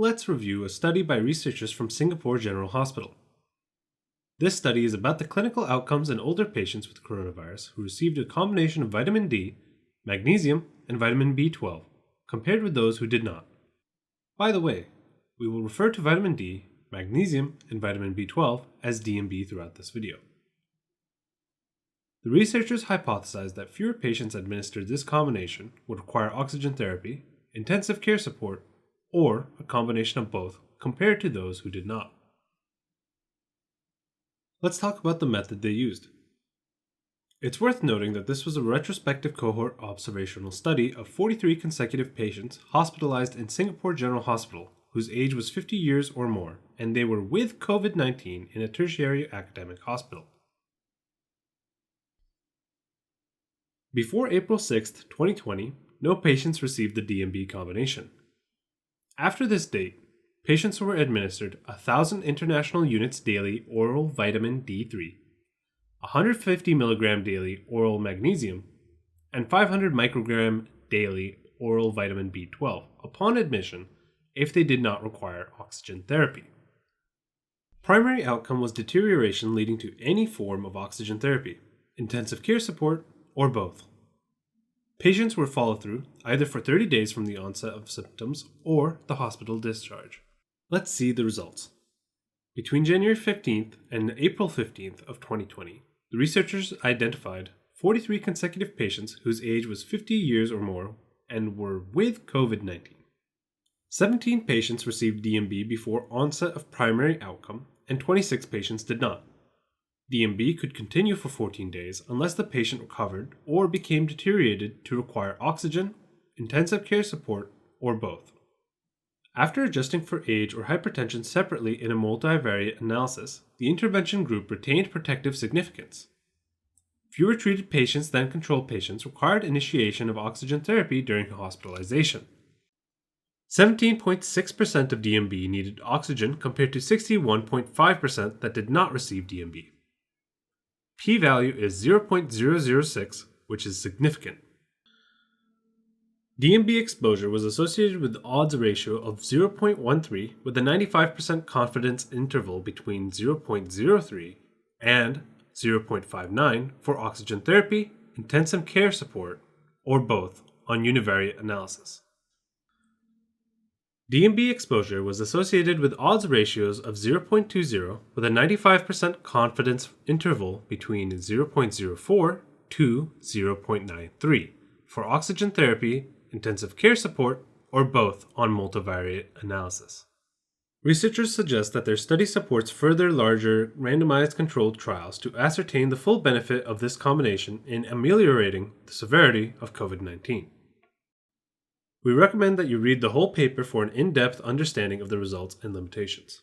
Let's review a study by researchers from Singapore General Hospital. This study is about the clinical outcomes in older patients with coronavirus who received a combination of vitamin D, magnesium, and vitamin B12, compared with those who did not. By the way, we will refer to vitamin D, magnesium, and vitamin B12 as D and B throughout this video. The researchers hypothesized that fewer patients administered this combination would require oxygen therapy, intensive care support, or a combination of both compared to those who did not. Let's talk about the method they used. It's worth noting that this was a retrospective cohort observational study of 43 consecutive patients hospitalized in Singapore General Hospital whose age was 50 years or more, and they were with COVID-19 in a tertiary academic hospital. Before April 6, 2020, no patients received the DMB combination. After this date, patients were administered 1,000 international units daily oral vitamin D3, 150 mg daily oral magnesium, and 500 microgram daily oral vitamin B12 upon admission if they did not require oxygen therapy. Primary outcome was deterioration leading to any form of oxygen therapy, intensive care support, or both. Patients were followed through either for 30 days from the onset of symptoms or the hospital discharge. Let's see the results. Between January 15th and April 15th of 2020, the researchers identified 43 consecutive patients whose age was 50 years or more and were with COVID-19. 17 patients received DMB before onset of primary outcome, and 26 patients did not. DMB could continue for 14 days unless the patient recovered or became deteriorated to require oxygen, intensive care support, or both. After adjusting for age or hypertension separately in a multivariate analysis, the intervention group retained protective significance. Fewer treated patients than control patients required initiation of oxygen therapy during hospitalization. 17.6% of DMB needed oxygen compared to 61.5% that did not receive DMB. P-value is 0.006, which is significant. DMB exposure was associated with the odds ratio of 0.13 with a 95% confidence interval between 0.03 and 0.59 for oxygen therapy, intensive care support, or both on univariate analysis. DMB exposure was associated with odds ratios of 0.20 with a 95% confidence interval between 0.04 to 0.93 for oxygen therapy, intensive care support, or both on multivariate analysis. Researchers suggest that their study supports further larger randomized controlled trials to ascertain the full benefit of this combination in ameliorating the severity of COVID-19. We recommend that you read the whole paper for an in-depth understanding of the results and limitations.